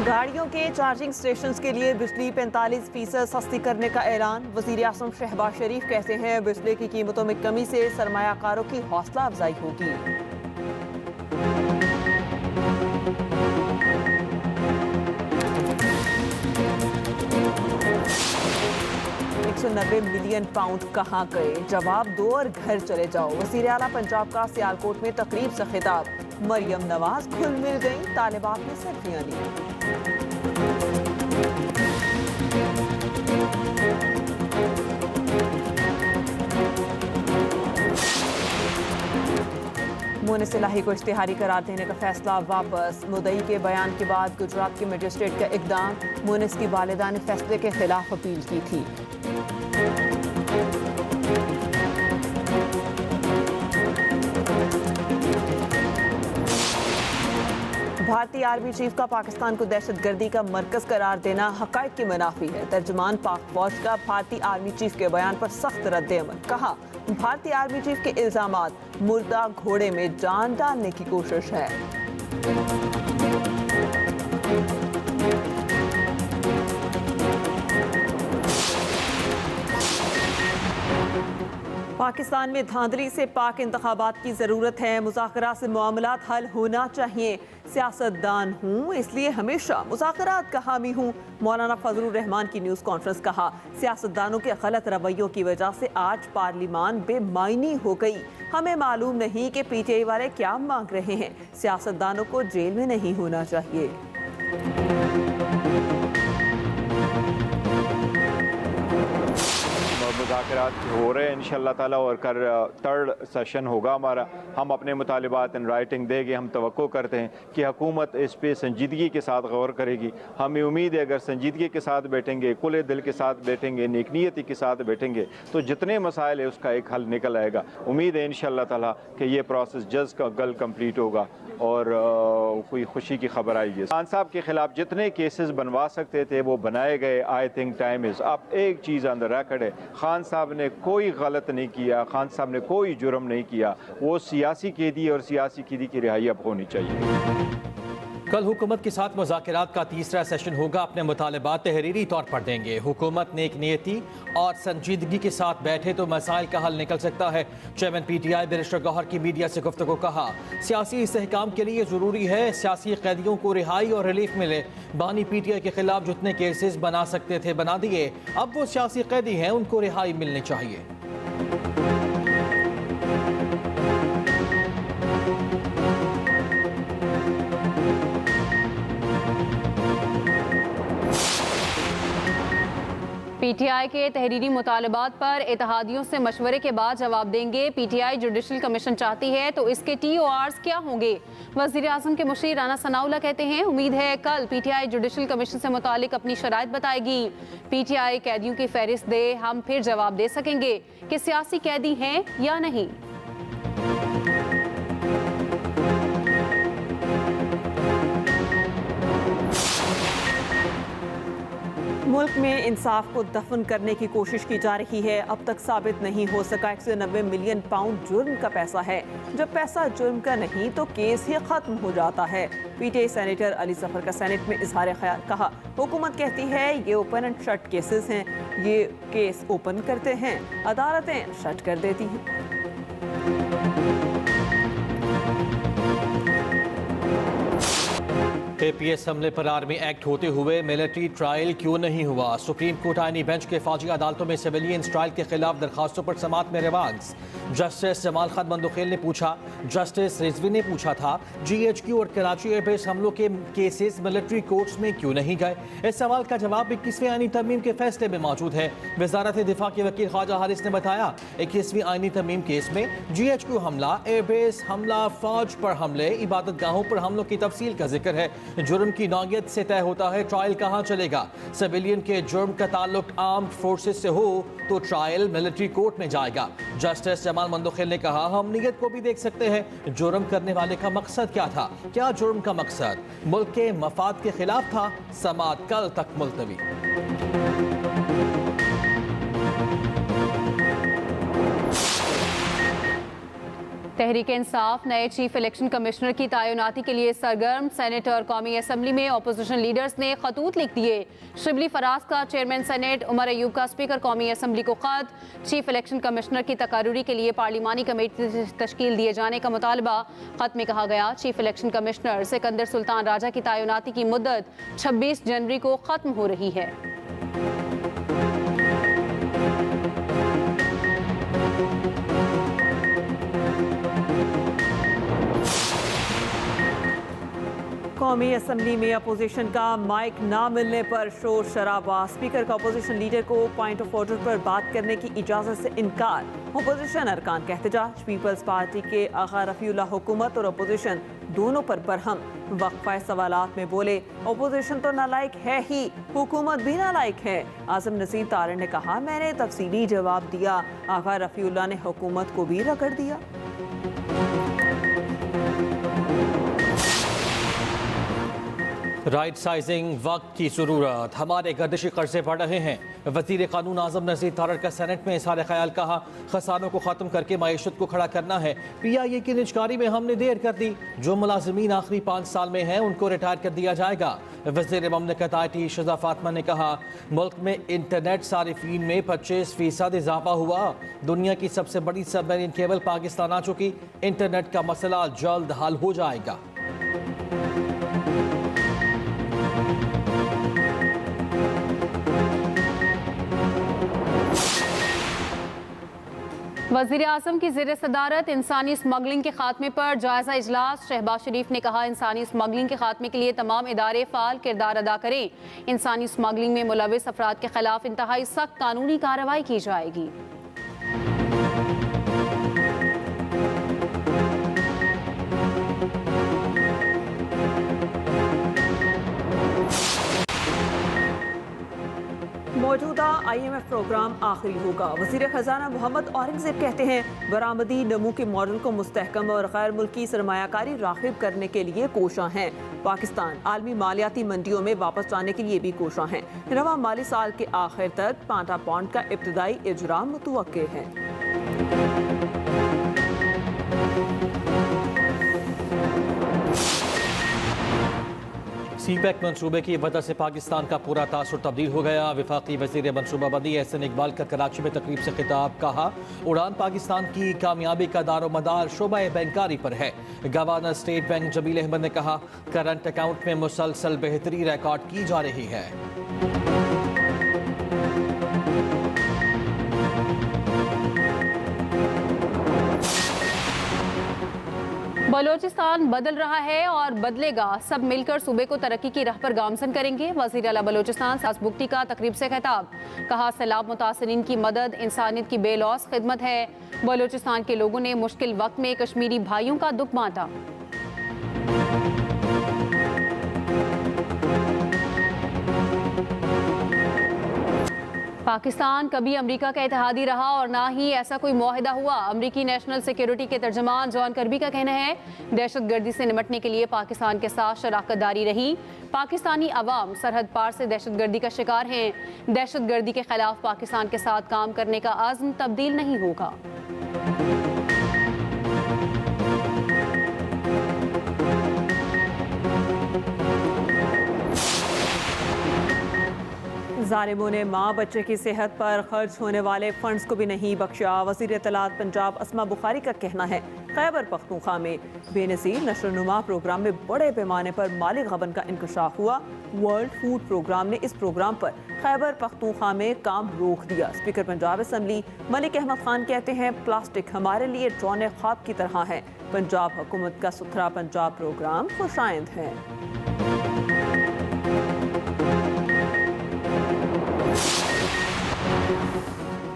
गाड़ियों के charging station के लिए बिजली 45% सस्ती करने का ऐलान। वज़ीर आज़म शहबाज शरीफ कहते हैं बिजली की कीमतों में कमी से सरमायाकारों की हौसला अफजाई होगी। 190 मिलियन पाउंड कहाँ गए? जवाब दो और घर चले जाओ। वज़ीर आला पंजाब का सियालकोट में तकरीब से खिताब। मरियम नवाज खुल मिल गई, तालिबात ने सेल्फियां ली। मुनिस इलाही को इश्तिहारी करार देने का फैसला वापस। मुद्दई के बयान के बाद गुजरात के मजिस्ट्रेट का इकदाम। मुनिस की वालिदा ने फैसले के खिलाफ अपील की थी। भारतीय आर्मी चीफ का पाकिस्तान को दहशतगर्दी का मरकज करार देना हकायक की मुनाफी है। तर्जुमान पाक फौज का भारतीय आर्मी चीफ के बयान पर सख्त रद्द-ए-अमल। कहा, भारतीय आर्मी चीफ के इल्जामात मुर्दा घोड़े में जान डालने की कोशिश है। पाकिस्तान में धांधली से पाक इंतखाबात की ज़रूरत है। मुज़ाकरात से मामलात हल होना चाहिए। सियासतदान हूँ इसलिए हमेशा मुज़ाकरात का हामी हूँ। मौलाना फजलुर रहमान की न्यूज़ कॉन्फ्रेंस। कहा, सियासतदानों के गलत रवैयों की वजह से आज पार्लिमान बेमायनी हो गई। हमें मालूम नहीं कि पीटीआई वाले क्या मांग रहे हैं। सियासतदानों को जेल में नहीं होना चाहिए। मुज़ाकरात हो रहे हैं इंशाअल्लाह ताला और कर थर्ड सेशन होगा हमारा। हम अपने मुतालिबात इन राइटिंग देंगे। हम तवक्को करते हैं कि हुकूमत इस पे संजीदगी के साथ गौर करेगी। हमें उम्मीद है अगर संजीदगी के साथ बैठेंगे, खुले दिल के साथ बैठेंगे, नेकनीयती के साथ बैठेंगे तो जितने मसाइल है उसका एक हल निकल आएगा। उम्मीद है इंशाअल्लाह ताला कि ये प्रोसेस जल्द का कल कम्प्लीट होगा और कोई खुशी की खबर आएगी। खान साहब के खिलाफ जितने केसेस बनवा सकते थे वो बनाए गए। आई थिंक टाइम इज़ अब। एक चीज़ ऑन द रिकॉर्ड है, खान साहब ने कोई गलत नहीं किया, खान साहब ने कोई जुर्म नहीं किया। वो सियासी कैदी और सियासी कैदी की रिहाई अब होनी चाहिए। कल हुकूमत के साथ मुज़ाकरात का तीसरा सेशन होगा। अपने मुतालिबात तहरीरी तौर पर देंगे। हुकूमत नेक नीयती और संजीदगी के साथ बैठे तो मसाइल का हल निकल सकता है। चेयरमैन पीटीआई बैरिस्टर गौहर की मीडिया से गुफ्तगू। कहा, सियासी इस्तेहकाम के लिए ज़रूरी है सियासी कैदियों को रिहाई और रिलीफ मिले। बानी पीटीआई के खिलाफ जितने केसेस बना सकते थे बना दिए। अब वो सियासी कैदी हैं, उनको रिहाई मिलनी चाहिए। पीटीआई के तहरीरी मुतालबात पर इत्तेहादियों से मशवरे के बाद जवाब देंगे। पीटीआई जुडिशल कमीशन चाहती है तो इसके TORs क्या होंगे? वज़ीर आज़म के मुशीर राना सनाउल्लाह कहते हैं उम्मीद है कल पीटीआई जुडिशल कमीशन से मुतालिक अपनी शराइत बताएगी। पीटीआई कैदियों की फहरिस्त दे, हम फिर जवाब दे सकेंगे कि सियासी कैदी हैं या नहीं। मुल्क में इंसाफ को दफन करने की कोशिश की जा रही है। अब तक साबित नहीं हो सका 190 मिलियन पाउंड जुर्म का पैसा है। जब पैसा जुर्म का नहीं तो केस ही खत्म हो जाता है। पीटीआई सेनेटर अली जफर का सेनेट में इजहार ख्याल। कहा, हुकूमत कहती है ये ओपन एंड शट केसेस हैं। ये केस ओपन करते हैं, अदालतें शट कर देती हैं। APS हमले पर आर्मी एक्ट होते हुए मिलिट्री ट्रायल क्यों नहीं हुआ? सुप्रीम कोर्ट आईनी बेंच के फौजी अदालतों में सिविलियन ट्रायल के खिलाफ दरखास्तों पर समाअत में रिवाज। जस्टिस जमाल खान मंदुखेल ने पूछा, जस्टिस रिजवी ने पूछा था GHQ और कराची एयरबेस हमलों के केसेस मिलिट्री कोर्ट्स में क्यों नहीं गए? इस सवाल का जवाब 21वें आईनी तरमीम के फैसले में मौजूद है। वजारत दिफा के वकील ख्वाजा हारिस ने बताया 21वीं आईनी तरमीम केस में GHQ हमला, एयरबेस हमला, फौज पर हमले, इबादत गाहों पर हमलों की तफसील का जिक्र है। जुर्म की नौयत से तय होता है ट्रायल कहाँ चलेगा। सिविलियन के जुर्म का ताल्लुक आर्म्ड फोर्सेस से हो तो ट्रायल मिलिट्री कोर्ट में जाएगा। जस्टिस जमाल मंदुखेल ने कहा, हम नीयत को भी देख सकते हैं। जुर्म करने वाले का मकसद क्या था? क्या जुर्म का मकसद मुल्क के मफाद के खिलाफ था? समाअत कल तक मुलतवी। तहरीक इंसाफ नए चीफ इलेक्शन कमिश्नर की तैनाती के लिए सरगर्म। सेनेट और कौमी असम्बली में अपोजिशन लीडर्स ने खतूत लिख दिए। शिबली फराज का चेयरमैन सेनेट, उमर अयूब का स्पीकर कौमी असम्बली को खत। चीफ इलेक्शन कमिश्नर की तकारुरी के लिए पार्लिमानी कमेटी तश्कील दिए जाने का मुतालबा। खत में कहा गया chief election commissioner Sikandar Sultan Raja की तैनाती की मुद्दत 26 जनवरी को खत्म हो रही है। कौमी असम्बली में अपोजिशन का माइक ना मिलने पर शोर शराबा। स्पीकर का अपोजिशन लीडर को पॉइंट ऑफ ऑर्डर पर बात करने की इजाजत से इनकार। अपोजिशन अरकान का एहतजाज। पीपल्स पार्टी के आगा रफीउल्लाह हुकूमत और अपोजिशन दोनों पर बरहम। वक्फा सवालात में बोले अपोजिशन तो नालायक है ही, हुकूमत भी नालायक है। आजम नसीर तारड़ ने कहा मैंने तफसीली जवाब दिया। आगा रफीउल्लाह ने हुकूमत को भी रगड़ दिया। राइट साइजिंग वक्त की ज़रूरत। हमारे गर्दिशी कर्जे बढ़ रहे हैं। वज़ीर कानून आज़म नज़ीर तारड़ का सेनेट में इज़हार ख्याल। कहा खसारों को ख़त्म करके मईशत को खड़ा करना है। PIA की निजकारी में हमने देर कर दी। जो मुलाजिमीन आखिरी 5 साल में हैं उनको रिटायर कर दिया जाएगा। वज़ीर ममलकत IT शज़ा फातिमा ने कहा मुल्क में इंटरनेट सारिफीन में 25% इजाफा हुआ। दुनिया की सबसे बड़ी सबमरीन केबल पाकिस्तान आ चुकी। इंटरनेट का मसला जल्द हल हो जाएगा। वज़ीर आज़म की ज़ेर सदारत इंसानी स्मगलिंग के खात्मे पर जायज़ा इजलास। शहबाज शरीफ ने कहा इंसानी स्मगलिंग के खात्मे के लिए तमाम इदारे फ़ाल किरदार अदा करें। इंसानी स्मगलिंग में मुलविस अफराद के खिलाफ इंतहाई सख्त कानूनी कार्रवाई की जाएगी। मौजूदा IMF प्रोग्राम आखिरी होगा। वज़ीर ख़जाना मोहम्मद औरंगज़ेब कहते हैं बरामदी नमू के मॉडल को मुस्तहकम और गैर मुल्की सरमायाकारी राग़िब करने के लिए कोशां हैं। पाकिस्तान आलमी मालियाती मंडियों में वापस जाने के लिए भी कोशां हैं। रवा माली साल के आखिर तक पांटा पॉन्ड का इब्तदाई इजरा मुतवक्के है। CPEC मनसूबे की वजह से पाकिस्तान का पूरा तासुर तब्दील हो गया। वफाकी वज़ीर मनसूबाबंदी एहसन इकबाल का कराची में तकरीब से खिताब। कहा उड़ान पाकिस्तान की कामयाबी का दारोमदार शोबा बैंकारी पर है। Governor State Bank Jameel Ahmed ने कहा करंट अकाउंट में मुसलसल बेहतरी रिकॉर्ड की जा रही है। बलोचिस्तान बदल रहा है और बदलेगा। सब मिलकर सूबे को तरक्की की राह पर गामजन करेंगे। वज़ीर आला बलोचिस्तान सास बुगटी का तकरीब से खिताब। कहा सैलाब मुतासरीन की मदद इंसानियत की बेलौस खिदमत है। बलोचिस्तान के लोगों ने मुश्किल वक्त में कश्मीरी भाइयों का दुख बांटा। पाकिस्तान कभी अमेरिका का इत्तेहादी रहा और ना ही ऐसा कोई मुआहिदा हुआ। अमेरिकी नेशनल सिक्योरिटी के तर्जमान जॉन कर्बी का कहना है दहशतगर्दी से निपटने के लिए पाकिस्तान के साथ शराकत दारी रही। पाकिस्तानी अवाम सरहद पार से दहशतगर्दी का शिकार हैं। दहशतगर्दी के खिलाफ पाकिस्तान के साथ काम करने का आज़म तब्दील नहीं होगा। ज़ालिमों ने माँ बच्चे की सेहत पर खर्च होने वाले फंड्स को भी नहीं बख्शा। वज़ीर इत्तलात पंजाब अस्मा बुखारी का कहना है खैबर पख्तूनख्वा में बेनज़ीर नशोनुमा प्रोग्राम में बड़े पैमाने पर माली गबन का इंकशाफ हुआ। वर्ल्ड फूड प्रोग्राम ने इस प्रोग्राम पर खैबर पख्तूनख्वा में काम रोक दिया। स्पीकर पंजाब असम्बली मलिक अहमद खान कहते हैं प्लास्टिक हमारे लिए ड्रोन ख्वाब की तरह है। पंजाब हुकूमत का सुथरा पंजाब प्रोग्राम खुशाइंद है।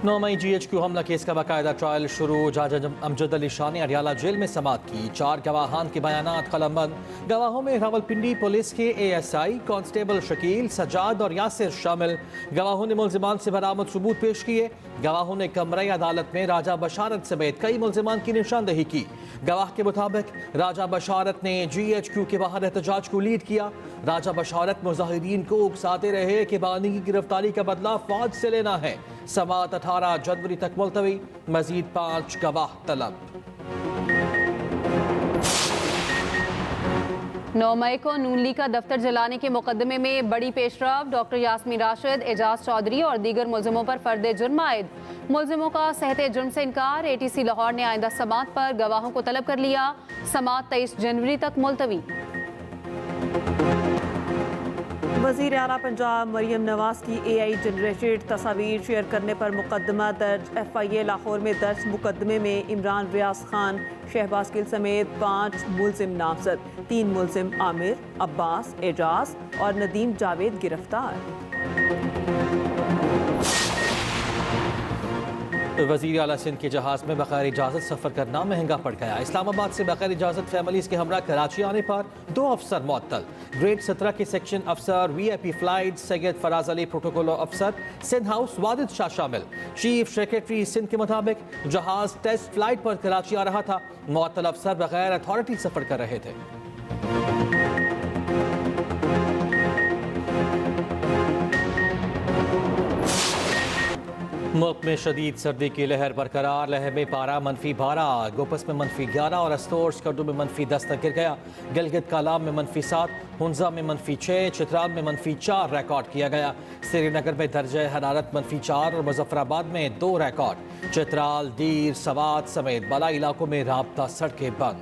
9 मई GHQ हमला केस का बाकायदा ट्रायल शुरू। जज अमजद अली शाह ने अडियाला जेल में समाअत की। 4 गवाहान के बयानात कलमबंद। गवाहों में रावलपिंडी पुलिस के ASI कांस्टेबल शकील, सजाद और यासिर शामिल। गवाहों ने मुल्जिमान से बरामद सबूत पेश किए। गवाहों ने कमरे अदालत में राजा बशारत समेत कई मुल्जिमान की निशानदेही की। गवाह के मुताबिक राजा बशारत ने GHQ के बाहर एहतजाज को लीड किया। राजा बशारत मुजाहिदीन को उकसाते रहे कि बानी की गिरफ्तारी का बदला फौज से लेना है। समाअत 18 जनवरी तक मुलतवी, मजीद 5 गवाह तलब। 9 मई को नून लीग का दफ्तर जलाने के मुकदमे में बड़ी पेशरफ। डॉक्टर यास्मीन राशिद, एजाज चौधरी और दीगर मुलजिमों पर फर्द जुर्म आयद। मुलजिमों का सहते जुर्म से इनकार। ATC लाहौर ने आइंदा समाअत पर गवाहों को तलब कर लिया। समाअत 23 जनवरी तक मुलतवी। वज़ीर आला पंजाब मरियम नवाज की AI जनरेटेड तस्वीर शेयर करने पर मुकदमा दर्ज। FIA लाहौर में दर्ज मुकदमे में इमरान रियाज खान, शहबाज गिल समेत 5 मुलजिम नामजद। 3 मुलजिम आमिर, अब्बास, एजाज और नदीम जावेद गिरफ्तार। वज़ीर आला सिंध के जहाज़ में बगैर इजाज़त सफ़र करना महंगा पड़ गया। इस्लामाबाद से बगैर इजाज़त फैमिलीज़ के हमरा कराची आने पर 2 अफसर मुअत्तल। ग्रेड 17 के सेक्शन अफसर, VIP flight Syed Faraz Ali, protocol अफसर सिंध हाउस वादिद शाह शामिल। चीफ सेक्रेटरी सिंध के मुताबिक जहाज़ टेस्ट फ्लाइट पर कराची आ रहा था। मुअत्तल अफसर बगैर अथॉरिटी सफ़र कर रहे थे। मुल्क में शदीद सर्दी की लहर बरकरार। लहर में पारा -12, गोपस में -11 और अस्तोर्स कड्डू में -10 तक गिर गया। गिलगित कालाम में -7, हुंजा में -6, चित्राल में -4 रिकॉर्ड किया गया। श्रीनगर में दर्जा हरारत -4 और मुजफ्फराबाद में 2 रिकॉर्ड। चित्राल, दीर, सवात समेत बला इलाकों में राबता सड़कें बंद।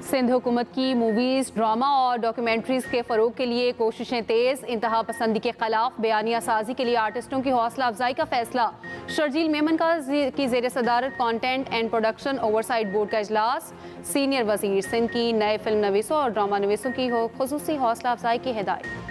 सिंध हुकूमत की मूवीज़, ड्रामा और डॉक्यूमेंट्रीज़ के फ़रोग के लिए कोशिशें तेज़। इंतहा पसंदी के खिलाफ बयानिया साजी के लिए आर्टिस्टों की हौसला अफजाई का फैसला। शर्जील मेमन की ज़ेर सदारत content and production oversight board का इजलास। सीनियर वज़ीर सिंध की नए फिल्म नवीसों और ड्रामा नवीसों की खुसूसी हौसला अफजाई की हिदायत।